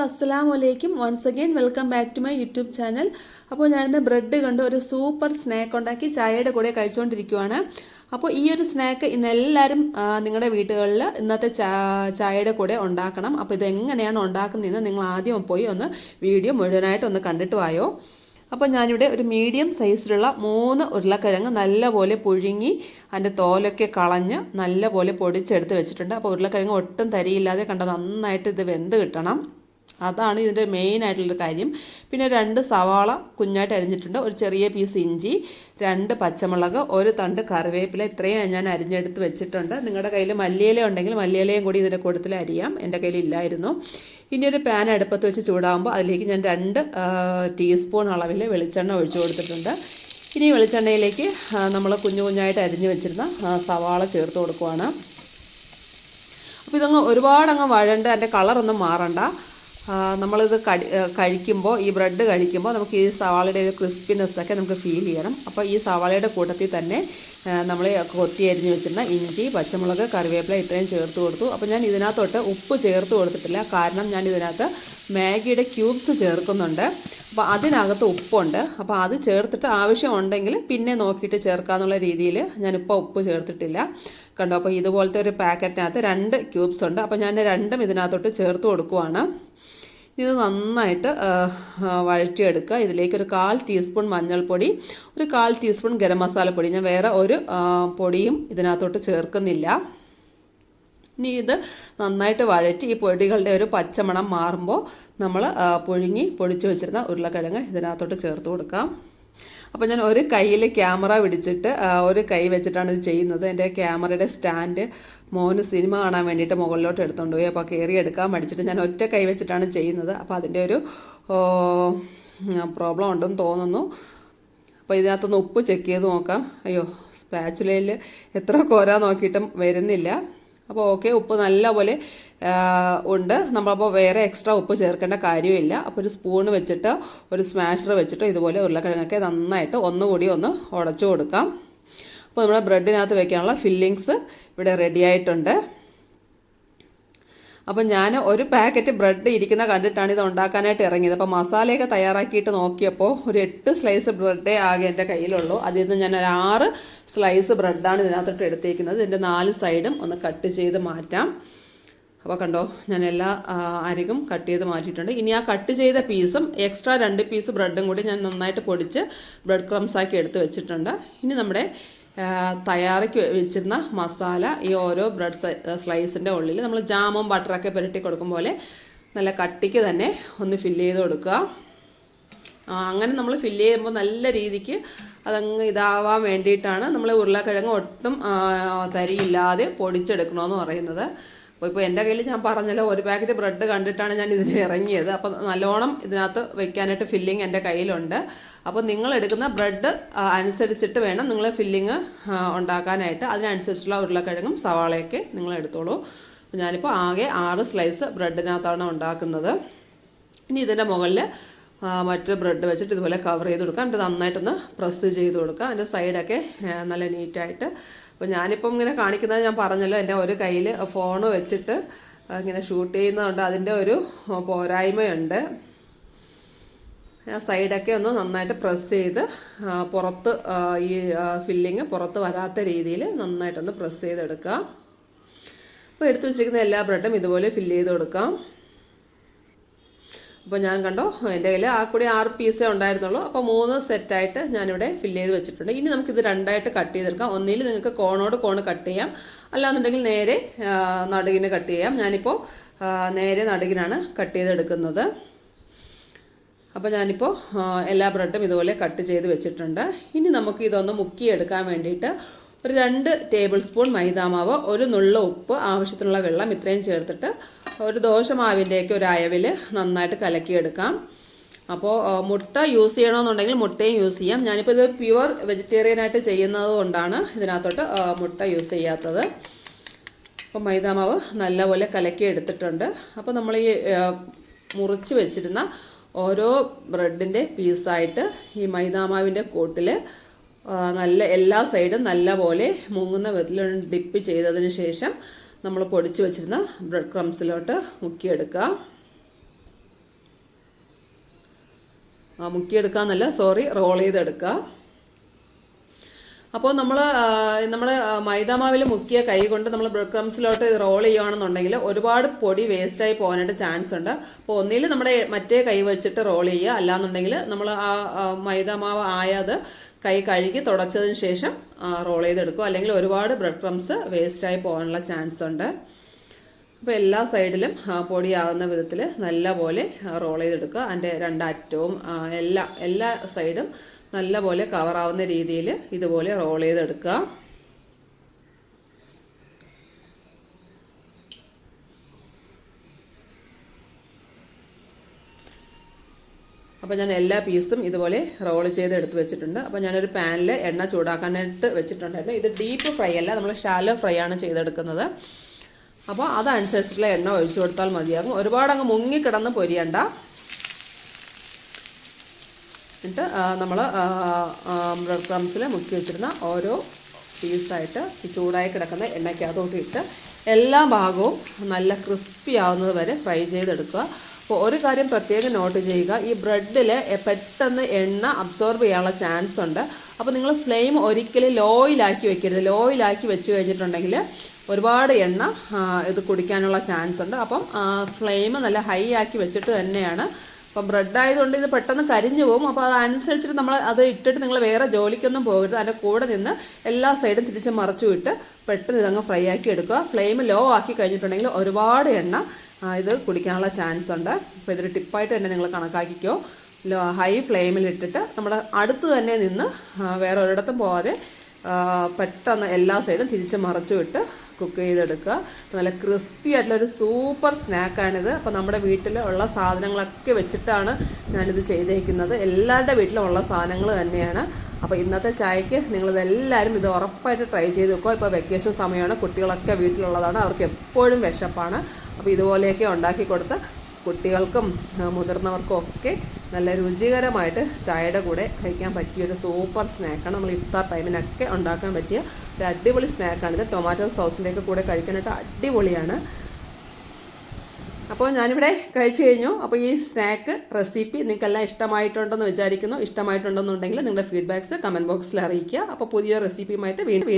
അസ്സലാമു അലൈക്കും. Once again welcome back to my YouTube channel. അപ്പോൾ ഞാനിന്ന് ബ്രെഡ് കൊണ്ട് ഒരു സൂപ്പർ സ്നാക്ക് ഉണ്ടാക്കി ചായയുടെ കൂടെ കഴിച്ചുകൊണ്ടിരിക്കുവാണ്. അപ്പോൾ ഈ ഒരു സ്നാക്ക് ഇന്ന് എല്ലാവരും നിങ്ങളുടെ വീടുകളിൽ ഇന്നത്തെ ചായയുടെ കൂടെ ഉണ്ടാക്കണം. അപ്പോൾ ഇതെങ്ങനെയാണ് ഉണ്ടാക്കുന്നതെന്ന് നിങ്ങൾ ആദ്യം പോയി ഒന്ന് വീഡിയോ മുഴുവനായിട്ട് ഒന്ന് കണ്ടിട്ട് വായോ. അപ്പോൾ ഞാനിവിടെ ഒരു മീഡിയം സൈസിലുള്ള 3 ഉരുളക്കിഴങ്ങ് നല്ലപോലെ പുഴുങ്ങി അതിൻ്റെ തോലൊക്കെ കളഞ്ഞ് നല്ലപോലെ പൊടിച്ചെടുത്ത് വെച്ചിട്ടുണ്ട്. അപ്പോൾ ഉരുളക്കിഴങ്ങ് ഒട്ടും തരിയില്ലാതെ കണ്ട നന്നായിട്ട് ഇത് വെന്ത് കിട്ടണം. അതാണ് ഇതിൻ്റെ മെയിനായിട്ടുള്ളൊരു കാര്യം. പിന്നെ 2 സവാള കുഞ്ഞായിട്ട് അരിഞ്ഞിട്ടുണ്ട്, ഒരു ചെറിയ പീസ് ഇഞ്ചി, 2 പച്ചമുളക്, ഒരു തണ്ട് കറിവേപ്പില, ഇത്രയും ഞാൻ അരിഞ്ഞെടുത്ത് വെച്ചിട്ടുണ്ട്. നിങ്ങളുടെ കയ്യിൽ മല്ലിയില ഉണ്ടെങ്കിൽ മല്ലിയിലയും കൂടി ഇതിൻ്റെ കൂട്ടത്തിൽ അരിയാം. എൻ്റെ കയ്യിൽ ഇല്ലായിരുന്നു. ഇനി ഒരു പാൻ അടുപ്പത്ത് വെച്ച് ചൂടാകുമ്പോൾ അതിലേക്ക് ഞാൻ 2 ടീസ്പൂൺ അളവിൽ വെളിച്ചെണ്ണ ഒഴിച്ചു കൊടുത്തിട്ടുണ്ട്. ഇനി വെളിച്ചെണ്ണയിലേക്ക് നമ്മൾ കുഞ്ഞായിട്ട് അരിഞ്ഞ് വെച്ചിരുന്ന സവാള ചേർത്ത് കൊടുക്കുവാണ്. അപ്പോൾ ഇതങ്ങ് ഒരുപാടങ്ങ് വഴണ്ട് അതിൻ്റെ കളറൊന്നും മാറണ്ട. നമ്മളിത് കഴിക്കുമ്പോൾ ഈ ബ്രെഡ് കഴിക്കുമ്പോൾ നമുക്ക് ഈ സവാളയുടെ ഒരു ക്രിസ്പിനെസ്സൊക്കെ നമുക്ക് ഫീൽ ചെയ്യണം. അപ്പോൾ ഈ സവാളയുടെ കൂട്ടത്തിൽ തന്നെ നമ്മൾ കൊത്തി അരിഞ്ഞ് വെച്ചിരുന്ന ഇഞ്ചി, പച്ചമുളക്, കറിവേപ്പില ഇത്രയും ചേർത്ത് കൊടുത്തു. അപ്പോൾ ഞാൻ ഇതിനകത്തോട്ട് ഉപ്പ് ചേർത്ത് കൊടുത്തിട്ടില്ല, കാരണം ഞാൻ ഇതിനകത്ത് മാഗിയുടെ ക്യൂബ്സ് ചേർക്കുന്നുണ്ട്. അപ്പോൾ അതിനകത്ത് ഉപ്പുണ്ട്. അപ്പോൾ അത് ചേർത്തിട്ട് ആവശ്യമുണ്ടെങ്കിൽ പിന്നെ നോക്കിയിട്ട് ചേർക്കാമെന്നുള്ള രീതിയിൽ ഞാനിപ്പോൾ ഉപ്പ് ചേർത്തിട്ടില്ല. കണ്ടോ, അപ്പോൾ ഇതുപോലത്തെ ഒരു പാക്കറ്റിനകത്ത് 2 ക്യൂബ്സ് ഉണ്ട്. അപ്പോൾ ഞാൻ 2ഉം ഇതിനകത്തോട്ട് ചേർത്ത് കൊടുക്കുവാണ്. ഇത് നന്നായിട്ട് വഴറ്റിയെടുക്കുക. ഇതിലേക്ക് ഒരു 1/4 ടീസ്പൂൺ മഞ്ഞൾപ്പൊടി, ഒരു 1/4 ടീസ്പൂൺ ഗരം മസാലപ്പൊടി, ഞാൻ വേറെ ഒരു പൊടിയും ഇതിനകത്തോട്ട് ചേർക്കുന്നില്ല. ഇനി ഇത് നന്നായിട്ട് വഴറ്റി ഈ പൊടികളുടെ ഒരു പച്ചമണം മാറുമ്പോൾ നമ്മൾ പൊടിച്ചു വെച്ചിരുന്ന ഉരുളക്കിഴങ്ങ് ഇതിനകത്തോട്ട് ചേർത്ത് കൊടുക്കാം. അപ്പോൾ ഞാൻ ഒരു കയ്യിൽ ക്യാമറ പിടിച്ചിട്ട് ഒരു കൈ വെച്ചിട്ടാണ് ഇത് ചെയ്യുന്നത്. എൻ്റെ ക്യാമറയുടെ സ്റ്റാൻഡ് മോന് സിനിമ കാണാൻ വേണ്ടിയിട്ട് മുകളിലോട്ട് എടുത്തുകൊണ്ട് പോയി. അപ്പോൾ കയറി എടുക്കാൻ പഠിച്ചിട്ട് ഞാൻ ഒറ്റ കൈ വെച്ചിട്ടാണ് ചെയ്യുന്നത്. അപ്പോൾ അതിൻ്റെ ഒരു പ്രോബ്ലം ഉണ്ടെന്ന് തോന്നുന്നു. അപ്പോൾ ഇതിനകത്തൊന്ന് ഉപ്പ് ചെക്ക് ചെയ്ത് നോക്കാം. അയ്യോ, സ്പാച്ചുലയിൽ എത്ര കോരാൻ നോക്കിയിട്ടും വരുന്നില്ല. അപ്പോൾ ഓക്കെ, ഉപ്പ് നല്ലപോലെ ഉണ്ട്. നമ്മളപ്പോൾ വേറെ എക്സ്ട്രാ ഉപ്പ് ചേർക്കേണ്ട കാര്യമില്ല. അപ്പോൾ ഒരു സ്പൂൺ വെച്ചിട്ട് ഒരു സ്മാഷർ വെച്ചിട്ട് ഇതുപോലെ ഉരുളക്കിഴങ്ങൊക്കെ നന്നായിട്ട് ഒന്നുകൂടി ഒന്ന് ഉടച്ചു കൊടുക്കാം. അപ്പോൾ നമ്മുടെ ബ്രെഡിനകത്ത് വെക്കാനുള്ള ഫില്ലിങ്സ് ഇവിടെ റെഡി ആയിട്ടുണ്ട്. അപ്പം ഞാൻ ഒരു പാക്കറ്റ് ബ്രെഡ് ഇരിക്കുന്ന കണ്ടിട്ടാണ് ഇത് ഉണ്ടാക്കാനായിട്ട് ഇറങ്ങിയത്. അപ്പോൾ മസാലയൊക്കെ തയ്യാറാക്കിയിട്ട് നോക്കിയപ്പോൾ ഒരു 8 സ്ലൈസ് ബ്രെഡേ ആകെ എൻ്റെ കയ്യിലുള്ളൂ. അതിൽ നിന്ന് ഞാൻ ഒരു 6 സ്ലൈസ് ബ്രെഡാണ് ഇതിനകത്തോട്ട് എടുത്തേക്കുന്നത്. ഇതിൻ്റെ 4 സൈഡും ഒന്ന് കട്ട് ചെയ്ത് മാറ്റാം. അപ്പോൾ കണ്ടോ, ഞാൻ എല്ലാ അരികും കട്ട് ചെയ്ത് മാറ്റിയിട്ടുണ്ട്. ഇനി ആ കട്ട് ചെയ്ത പീസും എക്സ്ട്രാ 2 പീസ് ബ്രെഡും കൂടി ഞാൻ നന്നായിട്ട് പൊടിച്ച് ബ്രെഡ് ക്രംസ് ആക്കി എടുത്ത് വെച്ചിട്ടുണ്ട്. ഇനി നമ്മുടെ തയ്യാറാക്കി വെച്ചിരുന്ന മസാല ഈ ഓരോ ബ്രെഡ് സ്ലൈസിൻ്റെ ഉള്ളിൽ നമ്മൾ ജാമും ബട്ടറൊക്കെ പുരട്ടി കൊടുക്കും പോലെ നല്ല കട്ടിക്ക് തന്നെ ഒന്ന് ഫില്ല് ചെയ്ത് കൊടുക്കുക. അങ്ങനെ നമ്മൾ ഫില്ല് ചെയ്യുമ്പോൾ നല്ല രീതിക്ക് അതങ്ങ് ഇതാവാൻ വേണ്ടിയിട്ടാണ് നമ്മൾ ഉരുളക്കിഴങ്ങ് ഒട്ടും തരിയില്ലാതെ പൊടിച്ചെടുക്കണമെന്ന് പറയുന്നത്. ഇപ്പോൾ എൻ്റെ കയ്യിൽ ഞാൻ പറഞ്ഞല്ലോ, ഒരു പാക്കറ്റ് ബ്രെഡ് കണ്ടിട്ടാണ് ഞാൻ ഇതിന് ഇറങ്ങിയത്. അപ്പോൾ നല്ലോണം ഇതിനകത്ത് വെക്കാനായിട്ട് ഫില്ലിങ് എൻ്റെ കയ്യിലുണ്ട്. അപ്പോൾ നിങ്ങൾ എടുക്കുന്ന ബ്രെഡ് അനുസരിച്ചിട്ട് വേണം നിങ്ങൾ ഫില്ലിങ് ഉണ്ടാക്കാനായിട്ട്. അതിനനുസരിച്ചുള്ള ഉരുളക്കിഴങ്ങും സവാളയൊക്കെ നിങ്ങൾ എടുത്തോളൂ. അപ്പോൾ ഞാനിപ്പോൾ ആകെ 6 സ്ലൈസ് ബ്രെഡിനകത്താണ് ഉണ്ടാക്കുന്നത്. ഇനി ഇതിൻ്റെ മുകളിൽ മറ്റൊരു ബ്രെഡ് വെച്ചിട്ട് ഇതുപോലെ കവർ ചെയ്ത് കൊടുക്കാം. എന്നിട്ട് നന്നായിട്ടൊന്ന് പ്രസ് ചെയ്ത് കൊടുക്കാം. അതിൻ്റെ സൈഡൊക്കെ നല്ല നീറ്റായിട്ട്. അപ്പോൾ ഞാനിപ്പം ഇങ്ങനെ കാണിക്കുന്നത് ഞാൻ പറഞ്ഞല്ലോ, എൻ്റെ ഒരു കയ്യിൽ ഫോൺ വെച്ചിട്ട് ഇങ്ങനെ ഷൂട്ട് ചെയ്യുന്നതുകൊണ്ട് അതിൻ്റെ ഒരു പോരായ്മയുണ്ട്. സൈഡൊക്കെ ഒന്ന് നന്നായിട്ട് പ്രസ് ചെയ്ത് പുറത്ത് ഈ ഫില്ലിങ് പുറത്ത് വരാത്ത രീതിയിൽ നന്നായിട്ടൊന്ന് പ്രസ് ചെയ്തെടുക്കുക. അപ്പോൾ എടുത്തു വെച്ചിരിക്കുന്ന എല്ലാ ബ്രെഡും ഇതുപോലെ ഫില്ല് ചെയ്ത് കൊടുക്കാം. അപ്പോൾ ഞാൻ കണ്ടോ, എൻ്റെ കയ്യിൽ കൂടി 6 പീസേ ഉണ്ടായിരുന്നുള്ളൂ. അപ്പോൾ 3 സെറ്റായിട്ട് ഞാനിവിടെ ഫില്ല് ചെയ്ത് വെച്ചിട്ടുണ്ട്. ഇനി നമുക്കിത് 2ആയിട്ട് കട്ട് ചെയ്തെടുക്കാം. ഒന്നിൽ നിങ്ങൾക്ക് കോണോട് കോണ് കട്ട് ചെയ്യാം, അല്ലാന്നുണ്ടെങ്കിൽ നേരെ നടുകിന് കട്ട് ചെയ്യാം. ഞാനിപ്പോൾ നേരെ നടുകിനാണ് കട്ട് ചെയ്തെടുക്കുന്നത്. അപ്പോൾ ഞാനിപ്പോൾ എല്ലാ ബ്രെഡും ഇതുപോലെ കട്ട് ചെയ്ത് വെച്ചിട്ടുണ്ട്. ഇനി നമുക്ക് ഇതൊന്ന് മുക്കിയെടുക്കാൻ വേണ്ടിയിട്ട് ഒരു 2 ടേബിൾ സ്പൂൺ മൈദാമാവ്, ഒരു നുള്ള ഉപ്പ്, ആവശ്യത്തിനുള്ള വെള്ളം ഇത്രയും ചേർത്തിട്ട് ഒരു ദോശമാവിൻ്റെയൊക്കെ ഒരു അയവിൽ നന്നായിട്ട് കലക്കിയെടുക്കാം. അപ്പോൾ മുട്ട യൂസ് ചെയ്യണമെന്നുണ്ടെങ്കിൽ മുട്ടയും യൂസ് ചെയ്യാം. ഞാനിപ്പോൾ ഇത് പ്യുവർ വെജിറ്റേറിയനായിട്ട് ചെയ്യുന്നത് കൊണ്ടാണ് ഇതിനകത്തോട്ട് മുട്ട യൂസ് ചെയ്യാത്തത്. അപ്പോൾ മൈദാമാവ് നല്ലപോലെ കലക്കി എടുത്തിട്ടുണ്ട്. അപ്പോൾ നമ്മൾ ഈ മുറിച്ച് വെച്ചിരുന്ന ഓരോ ബ്രെഡിൻ്റെ പീസായിട്ട് ഈ മൈദാമാവിൻ്റെ കൂട്ടിൽ നല്ല എല്ലാ സൈഡും നല്ലപോലെ മുങ്ങുന്ന വിധത്തിൽ ഡിപ്പ് ചെയ്തതിന് ശേഷം നമ്മൾ പൊടിച്ച് വെച്ചിരുന്ന ബ്രെഡ് ക്രംസിലോട്ട് മുക്കിയെടുക്കുക. മുക്കിയെടുക്കാന്നല്ല, സോറി, റോൾ ചെയ്തെടുക്കുക. അപ്പോൾ നമ്മുടെ മൈദാമാവിൽ മുക്കിയ കൈ കൊണ്ട് നമ്മൾ ബ്രെഡ് ക്രംസിലോട്ട് റോൾ ചെയ്യുകയാണെന്നുണ്ടെങ്കിൽ ഒരുപാട് പൊടി വേസ്റ്റായി പോകാനായിട്ട് ചാൻസ് ഉണ്ട്. അപ്പോൾ ഒന്നിൽ നമ്മുടെ മറ്റേ കൈ വെച്ചിട്ട് റോൾ ചെയ്യുക, അല്ലാന്നുണ്ടെങ്കിൽ നമ്മൾ മൈദാമാവ് ആയത് കൈ കഴുകി തുടച്ചതിന് ശേഷം റോൾ ചെയ്തെടുക്കുക. അല്ലെങ്കിൽ ഒരുപാട് ബ്രെഡ് ക്രംസ് വേസ്റ്റായി പോകാനുള്ള ചാൻസ് ഉണ്ട്. അപ്പോൾ എല്ലാ സൈഡിലും പൊടിയാകുന്ന വിധത്തിൽ നല്ലപോലെ റോൾ ചെയ്തെടുക്കുക. അതിൻ്റെ രണ്ടറ്റവും എല്ലാ സൈഡും നല്ലപോലെ കവറാവുന്ന രീതിയിൽ ഇതുപോലെ റോൾ ചെയ്തെടുക്കുക. അപ്പോൾ ഞാൻ എല്ലാ പീസും ഇതുപോലെ റോൾ ചെയ്ത് എടുത്ത് വെച്ചിട്ടുണ്ട്. അപ്പോൾ ഞാനൊരു പാനിൽ എണ്ണ ചൂടാക്കാനായിട്ട് വെച്ചിട്ടുണ്ടായിരുന്നു. ഇത് ഡീപ്പ് ഫ്രൈ അല്ല, നമ്മൾ ഷാലോ ഫ്രൈ ആണ് ചെയ്തെടുക്കുന്നത്. അപ്പോൾ അതനുസരിച്ചിട്ടുള്ള എണ്ണ ഒഴിച്ചു കൊടുത്താൽ മതിയാകും. ഒരുപാട് അങ്ങ് മുങ്ങിക്കിടന്ന് പൊരിയണ്ട. എന്നിട്ട് നമ്മൾ ബ്രെഡ് ക്രംസിൽ മുക്കി വെച്ചിരുന്ന ഓരോ പീസായിട്ട് ഈ ചൂടായി കിടക്കുന്ന എണ്ണയ്ക്കകത്തോട്ട് ഇട്ട് എല്ലാ ഭാഗവും നല്ല ക്രിസ്പി ആവുന്നത് വരെ ഫ്രൈ ചെയ്തെടുക്കുക. അപ്പോൾ ഒരു കാര്യം പ്രത്യേകം നോട്ട് ചെയ്യുക, ഈ ബ്രെഡിൽ പെട്ടെന്ന് എണ്ണ അബ്സോർബ് ചെയ്യാനുള്ള ചാൻസ് ഉണ്ട്. അപ്പോൾ നിങ്ങൾ ഫ്ലെയിം ഒരിക്കലും ലോയിലാക്കി വെക്കരുത്. ലോയിലാക്കി വെച്ച് കഴിഞ്ഞിട്ടുണ്ടെങ്കിൽ ഒരുപാട് എണ്ണ ഇത് കുടിക്കാനുള്ള ചാൻസ് ഉണ്ട്. അപ്പം ഫ്ലെയിം നല്ല ഹൈ ആക്കി വെച്ചിട്ട് തന്നെയാണ്. അപ്പം ബ്രെഡ് ആയതുകൊണ്ട് ഇത് പെട്ടെന്ന് കരിഞ്ഞു പോകും. അപ്പോൾ അതനുസരിച്ചിട്ട് നമ്മൾ അത് ഇട്ടിട്ട് നിങ്ങൾ വേറെ ജോലിക്കൊന്നും പോകരുത്. അതിൻ്റെ കൂടെ നിന്ന് എല്ലാ സൈഡും തിരിച്ച് മറച്ചു വിട്ട് പെട്ടെന്ന് ഇതങ്ങ് ഫ്രൈ ആക്കി എടുക്കുക. ഫ്ലെയിം ലോ ആക്കി കഴിഞ്ഞിട്ടുണ്ടെങ്കിൽ ഒരുപാട് എണ്ണ ഇത് കുടിക്കാനുള്ള ചാൻസ് ഉണ്ട്. അപ്പോൾ ഇതൊരു ടിപ്പായിട്ട് തന്നെ നിങ്ങൾ കണക്കാക്കിക്കോ. ഹൈ ഫ്ലെയിമിലിട്ടിട്ട് നമ്മുടെ അടുത്ത് തന്നെ നിന്ന് വേറെ ഒരിടത്തും പോകാതെ പെട്ടെന്ന് എല്ലാ സൈഡും തിരിച്ച് മറച്ചു വിട്ട് കുക്ക് ചെയ്തെടുക്കുക. നല്ല ക്രിസ്പി ആയിട്ടുള്ളൊരു സൂപ്പർ സ്നാക്കാണിത്. അപ്പോൾ നമ്മുടെ വീട്ടിലുള്ള സാധനങ്ങളൊക്കെ വെച്ചിട്ടാണ് ഞാനിത് ചെയ്തേക്കുന്നത്. എല്ലാവരുടെ വീട്ടിലും ഉള്ള സാധനങ്ങൾ തന്നെയാണ്. അപ്പോൾ ഇന്നത്തെ ചായക്ക് നിങ്ങളിതെല്ലാവരും ഇത് ഉറപ്പായിട്ട് ട്രൈ ചെയ്ത് വെക്കുക. ഇപ്പോൾ വെക്കേഷൻ സമയമാണ്, കുട്ടികളൊക്കെ വീട്ടിലുള്ളതാണ്, അവർക്ക് എപ്പോഴും വിശപ്പാണ്. അപ്പോൾ ഇതുപോലെയൊക്കെ ഉണ്ടാക്കി കൊടുത്ത് കുട്ടികൾക്കും മുതിർന്നവർക്കും ഒക്കെ നല്ല രുചികരമായിട്ട് ചായയുടെ കൂടെ കഴിക്കാൻ പറ്റിയൊരു സൂപ്പർ സ്നാക്കാണ്. നമ്മൾ ഇഫ്താർ ടൈമിനൊക്കെ ഉണ്ടാക്കാൻ പറ്റിയ ഒരു അടിപൊളി സ്നാക്കാണിത്. ടൊമാറ്റോ സോസിൻ്റെയൊക്കെ കൂടെ കഴിക്കാനായിട്ട് അടിപൊളിയാണ്. അപ്പോൾ ഞാനിവിടെ കഴിച്ചു കഴിഞ്ഞു. അപ്പോൾ ഈ സ്നാക്ക് റെസിപ്പി നിങ്ങൾക്കെല്ലാം ഇഷ്ടമായിട്ടുണ്ടെന്ന് വിചാരിക്കുന്നു. ഇഷ്ടമായിട്ടുണ്ടെന്നുണ്ടെങ്കിൽ നിങ്ങളുടെ ഫീഡ്ബാക്ക്സ് കമൻറ്റ് ബോക്സിൽ അറിയിക്കുക. അപ്പോൾ പുതിയ റെസിപ്പിയുമായിട്ട് വീണ്ടും